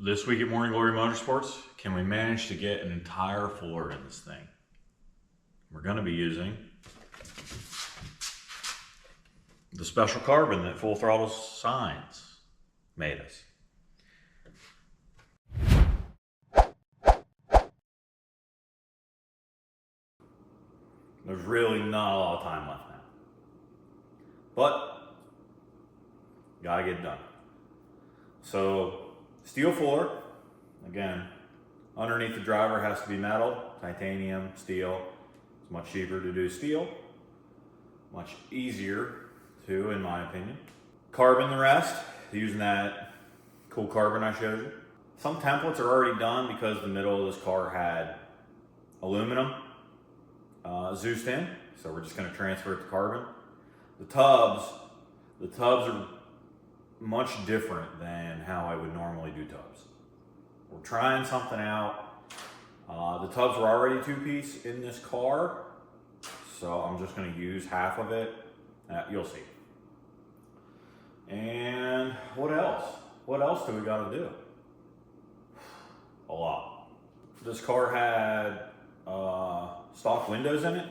This week at Morning Glory Motorsports, can we manage to get an entire floor in this thing? We're going to be using the special carbon that Full Throttle Signs made us. There's really not a lot of time left now, but gotta get it done. So steel floor, again, underneath the driver has to be metal, titanium, steel. It's much cheaper to do steel, much easier too, in my opinion. Carbon the rest, using that cool carbon I showed you. Some templates are already done because the middle of this car had aluminum Zeused in, so we're just going to transfer it to carbon. The tubs are much different than how I would normally do tubs. We're trying something out. The tubs were already two-piece in this car, so I'm just going to use half of it. You'll see. And what else? What else do we got to do? A lot. This car had stock windows in it,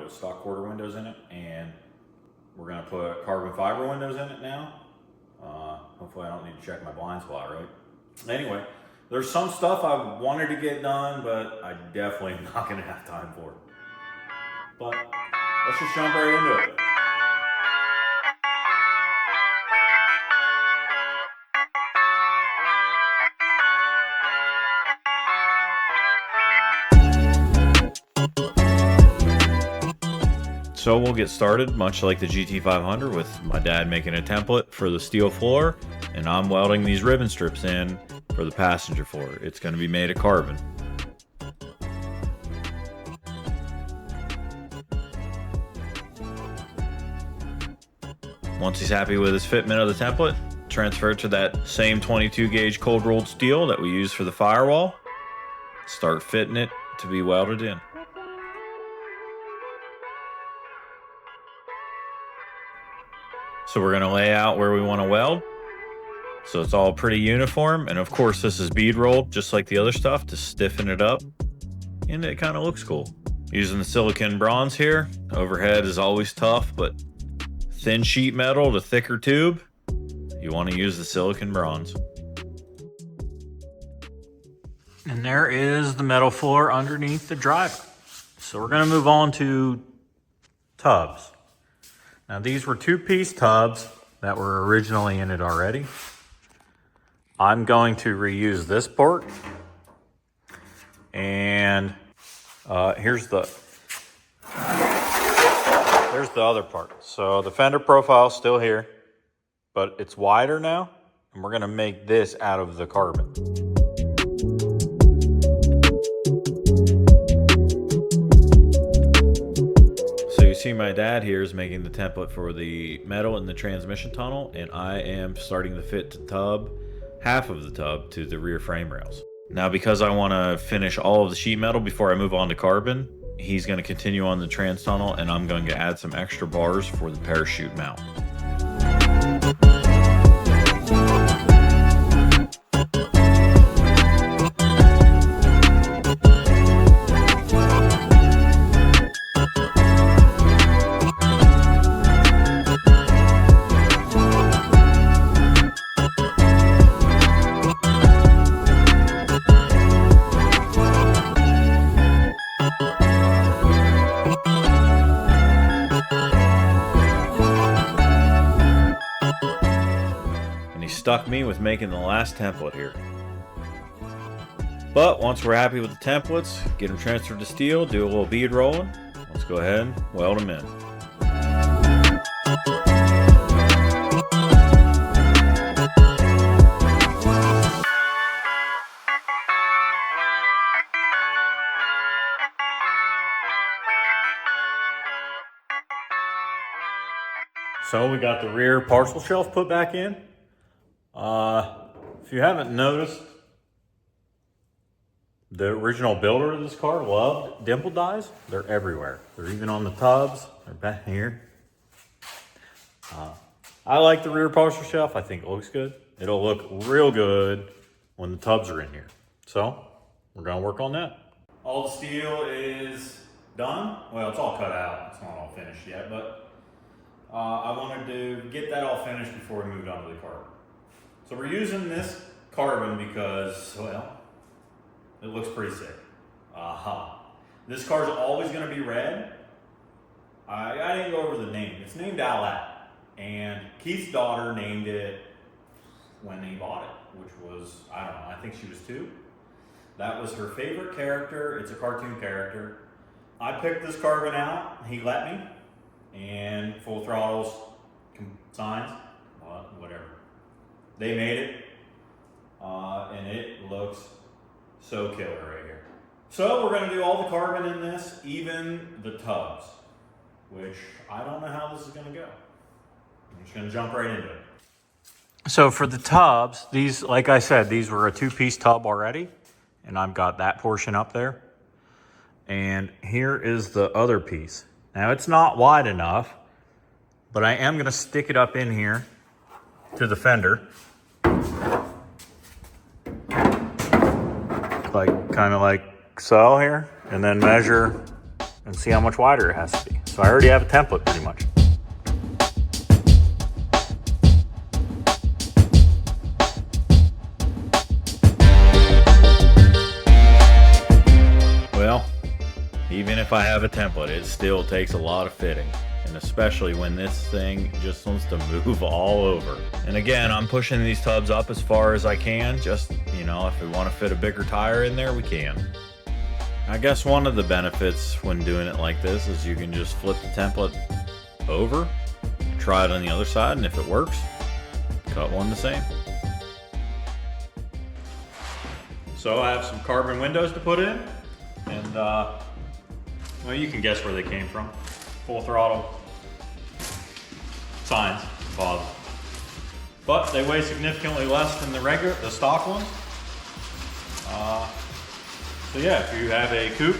stock quarter windows in it, and we're going to put carbon fiber windows in it now. Hopefully I don't need to check my blind spot, right? Anyway, there's some stuff I wanted to get done, but I definitely am not going to have time for it. But let's just jump right into it. So we'll get started, much like the GT500, with my dad making a template for the steel floor, and I'm welding these ribbon strips in for the passenger floor. It's going to be made of carbon. Once he's happy with his fitment of the template, transfer it to that same 22 gauge cold rolled steel that we use for the firewall. Start fitting it to be welded in. So we're going to lay out where we want to weld, so it's all pretty uniform. And of course this is bead rolled just like the other stuff to stiffen it up, and it kind of looks cool. Using the silicon bronze here. Overhead is always tough, but thin sheet metal to thicker tube, you want to use the silicon bronze. And there is the metal floor underneath the driver. So we're going to move on to tubs. Now these were two-piece tubs that were originally in it already. I'm going to reuse this port. And there's the other part. So the fender profile is still here, but it's wider now, and we're gonna make this out of the carbon. See, my dad here is making the template for the metal in the transmission tunnel, and I am starting to fit the tub, half of the tub, to the rear frame rails. Now, because I want to finish all of the sheet metal before I move on to carbon, he's going to continue on the trans tunnel, and I'm going to add some extra bars for the parachute mount. Stuck me with making the last template here. But once we're happy with the templates, get them transferred to steel, do a little bead rolling. Let's go ahead and weld them in. So we got the rear parcel shelf put back in. If you haven't noticed, the original builder of this car loved dimple dies. They're everywhere. They're even on the tubs. They're back here. I like the rear parcel shelf. I think it looks good. It'll look real good when the tubs are in here. So we're gonna work on that. All the steel is done. Well, it's all cut out. It's not all finished yet, but I wanted to get that all finished before we moved on to the carbon. So we're using this carbon because, well, it looks pretty sick. This car's always gonna be red. I didn't go over the name. It's named Owlette, and Keith's daughter named it when he bought it, which was, I don't know, I think she was 2. That was her favorite character. It's a cartoon character. I picked this carbon out, he let me, and Full Throttle's signs, whatever. They made it, and it looks so killer right here. So we're gonna do all the carbon in this, even the tubs, which I don't know how this is gonna go. I'm just gonna jump right into it. So for the tubs, these, like I said, these were a 2-piece tub already, and I've got that portion up there. And here is the other piece. Now it's not wide enough, but I am gonna stick it up in here to the fender. Kind of like so here, and then measure and see how much wider it has to be. So I already have a template pretty much. Well, even if I have a template, it still takes a lot of fitting, and especially when this thing just wants to move all over. And again, I'm pushing these tubs up as far as I can, just, you know, if we want to fit a bigger tire in there, we can. I guess one of the benefits when doing it like this is you can just flip the template over, try it on the other side, and if it works, cut one the same. So I have some carbon windows to put in, and well, you can guess where they came from. Full Throttle signs, above. But they weigh significantly less than the stock ones. So yeah, if you have a coupe,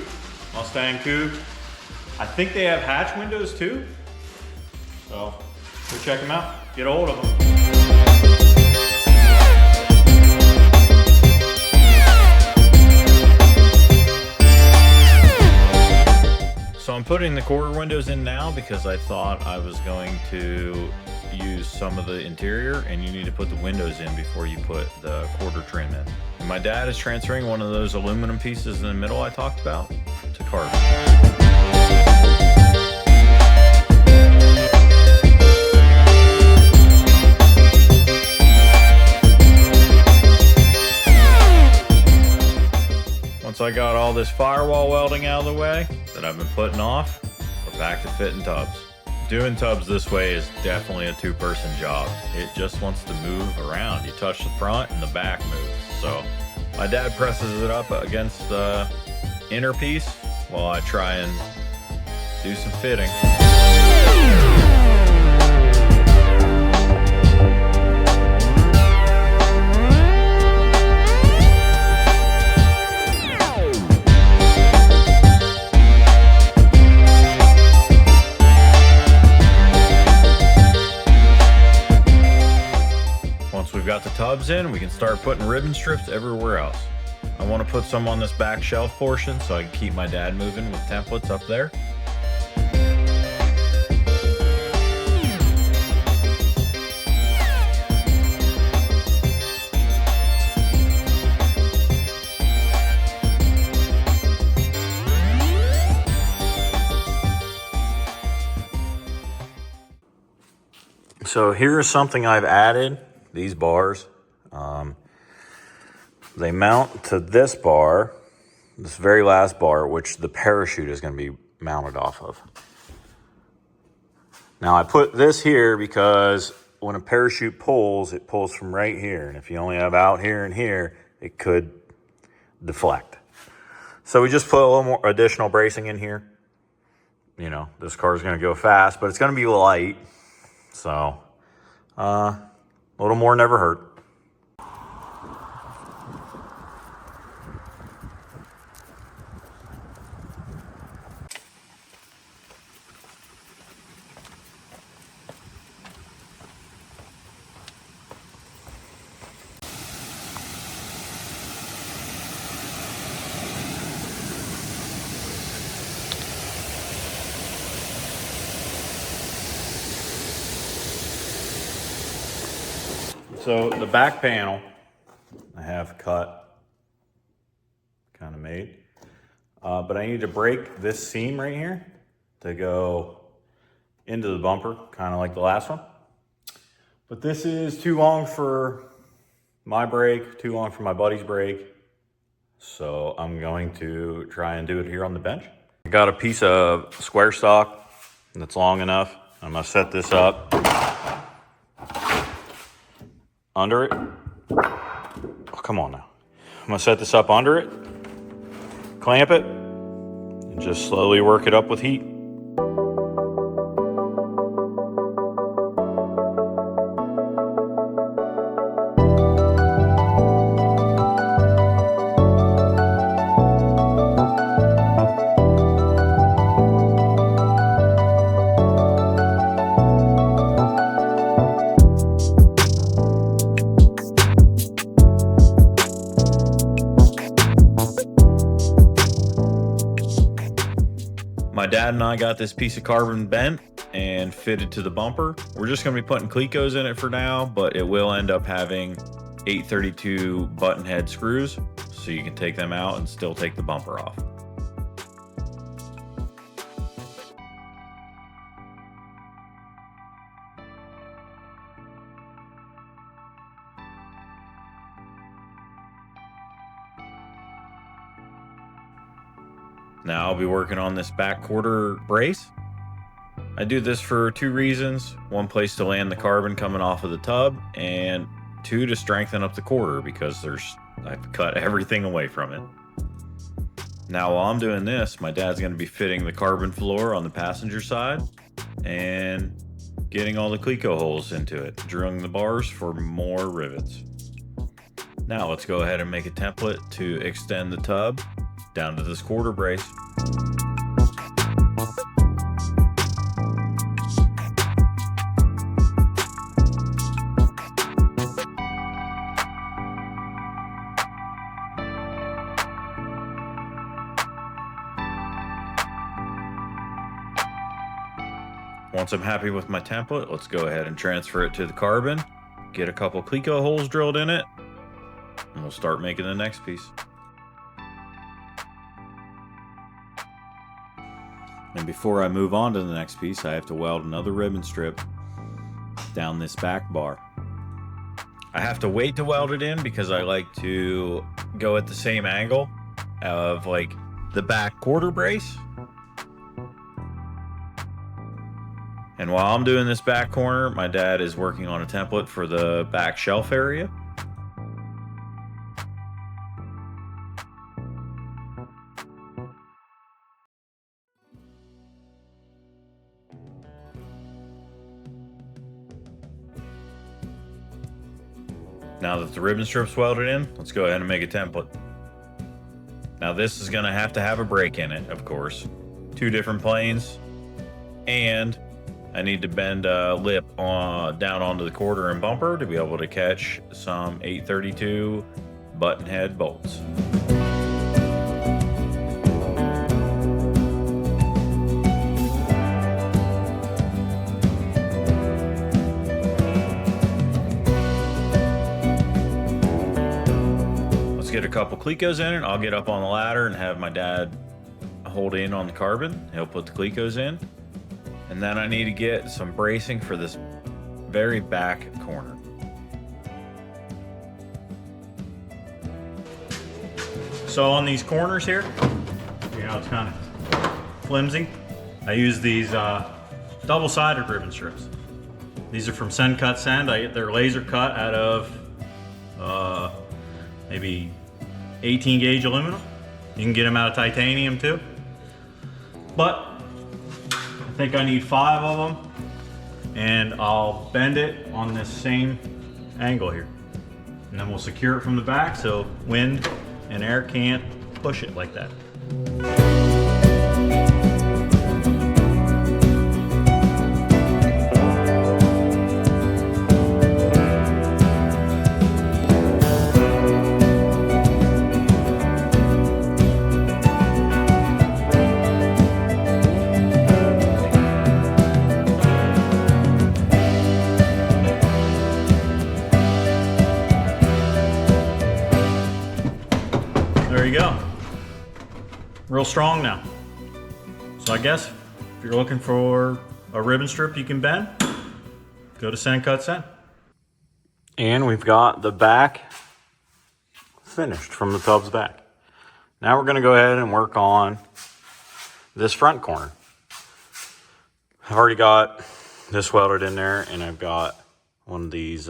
Mustang coupe, I think they have hatch windows too. So go check them out, get a hold of them. So I'm putting the quarter windows in now because I thought I was going to use some of the interior, and you need to put the windows in before you put the quarter trim in. And my dad is transferring one of those aluminum pieces in the middle I talked about to carbon. Once I got all this firewall welding out of the way that I've been putting off, we're back to fitting tubs. Doing tubs this way is definitely a 2-person job. It just wants to move around. You touch the front and the back moves. So my dad presses it up against the inner piece while I try and do some fitting. We've got the tubs in, we can start putting ribbon strips everywhere else. I want to put some on this back shelf portion so I can keep my dad moving with templates up there. So here's something I've added. These bars, they mount to this bar, this very last bar, which the parachute is going to be mounted off of. Now I put this here because when a parachute pulls, it pulls from right here. And if you only have out here and here, it could deflect. So we just put a little more additional bracing in here. You know, this car is going to go fast, but it's going to be light. So, a little more never hurt. So the back panel I have cut, kind of made, but I need to break this seam right here to go into the bumper, kind of like the last one. But this is too long for my brake, too long for my buddy's brake. So I'm going to try and do it here on the bench. I got a piece of square stock that's long enough. I'm gonna set this up under it. Oh, come on now. I'm gonna set this up under it, clamp it, and just slowly work it up with heat. My dad and I got this piece of carbon bent and fitted to the bumper. We're just going to be putting Clecos in it for now, but it will end up having 832 button head screws, so you can take them out and still take the bumper off. Now I'll be working on this back quarter brace. I do this for two reasons. One, place to land the carbon coming off of the tub, and two, to strengthen up the quarter because I've cut everything away from it. Now while I'm doing this, my dad's going to be fitting the carbon floor on the passenger side and getting all the Cleco holes into it, drilling the bars for more rivets. Now let's go ahead and make a template to extend the tub down to this quarter brace. Once I'm happy with my template, let's go ahead and transfer it to the carbon, get a couple Cleco holes drilled in it, and we'll start making the next piece. And before I move on to the next piece, I have to weld another ribbon strip down this back bar. I have to wait to weld it in because I like to go at the same angle of like the back quarter brace. And while I'm doing this back corner, my dad is working on a template for the back shelf area. Now that the ribbon strip's welded in, let's go ahead and make a template. Now this is gonna have to have a brake in it, of course. Two different planes, and I need to bend a lip down onto the quarter and bumper to be able to catch some 832 button head bolts. Get a couple Clecos in it. I'll get up on the ladder and have my dad hold in on the carbon. He'll put the Clecos in. And then I need to get some bracing for this very back corner. So on these corners here, you know, it's kind of flimsy. I use these double-sided ribbon strips. These are from Cut Send. They're laser cut out of maybe 18 gauge aluminum. You can get them out of titanium too. But I think I need 5 of them, and I'll bend it on this same angle here. And then we'll secure it from the back so wind and air can't push it like that. there you go. Real strong now. So I guess if you're looking for a ribbon strip you can bend, go to Send Cut Send. And we've got the back finished from the tub's back. Now we're gonna go ahead and work on this front corner. I've already got this welded in there, and I've got one of these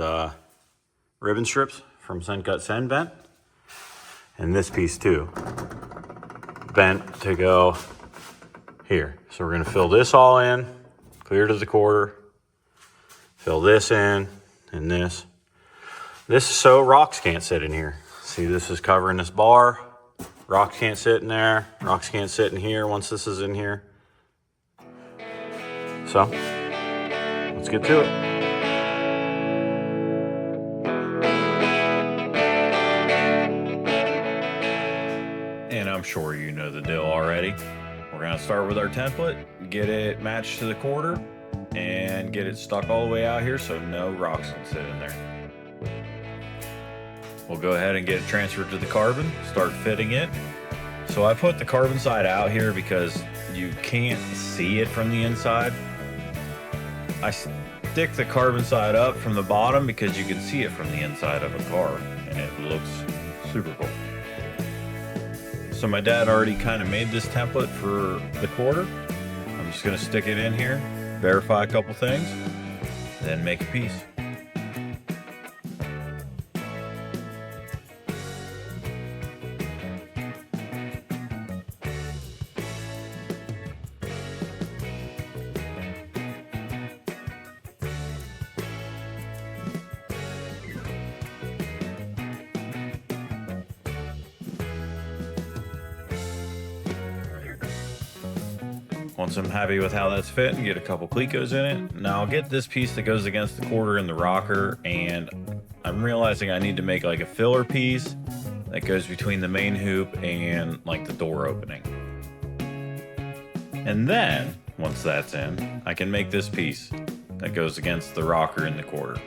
ribbon strips from Send Cut Send bent, and this piece too, bent to go here. So we're gonna fill this all in, clear to the quarter, fill this in, and this. This is so rocks can't sit in here. See, this is covering this bar. Rocks can't sit in there. Rocks can't sit in here once this is in here. So, let's get to it. And I'm sure you know the deal already. We're gonna start with our template, get it matched to the quarter, and get it stuck all the way out here so no rocks can sit in there. We'll go ahead and get it transferred to the carbon, start fitting it. So I put the carbon side out here because you can't see it from the inside. I stick the carbon side up from the bottom because you can see it from the inside of a car, and it looks super cool. So my dad already kind of made this template for the quarter. I'm just gonna stick it in here, verify a couple things, then make a piece. Once I'm happy with how that's fit, and get a couple clecos in it, now I'll get this piece that goes against the quarter in the rocker, and I'm realizing I need to make like a filler piece that goes between the main hoop and like the door opening. And then, once that's in, I can make this piece that goes against the rocker in the quarter.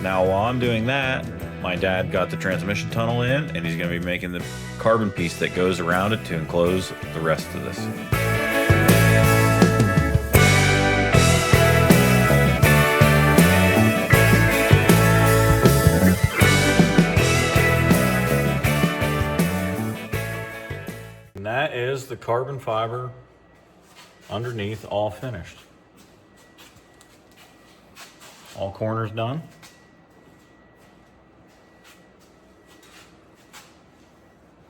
Now while I'm doing that, my dad got the transmission tunnel in, and he's going to be making the carbon piece that goes around it to enclose the rest of this. And that is the carbon fiber underneath all finished. All corners done.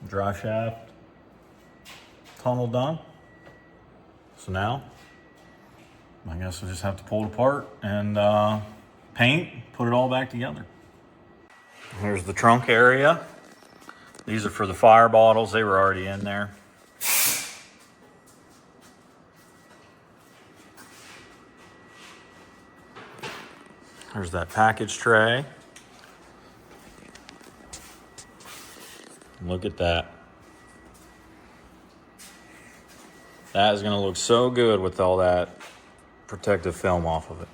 Drive shaft tunnel done. So now I guess we'll just have to pull it apart and paint, put it all back together. Here's the trunk area. These are for the fire bottles. They were already in there. There's that package tray. Look at that. That is going to look so good with all that protective film off of it.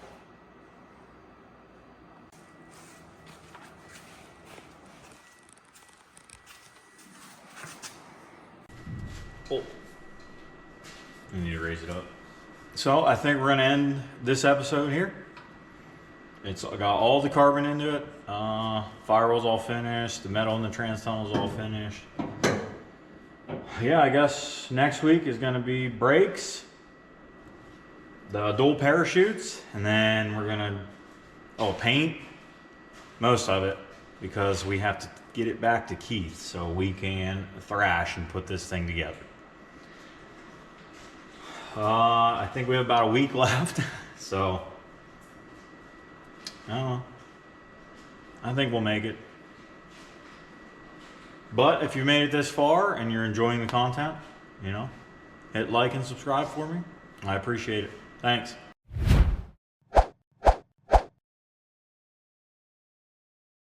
Oh. You need to raise it up. So I think we're going to end this episode here. It's got all the carbon into it. Firewall's all finished. The metal in the trans tunnel's all finished. Yeah, I guess next week is going to be brakes, the dual parachutes, and then we're going to paint most of it because we have to get it back to Keith so we can thrash and put this thing together. I think we have about a week left, so I don't know. I think we'll make it. But if you made it this far and you're enjoying the content, hit like and subscribe for me. I appreciate it. Thanks.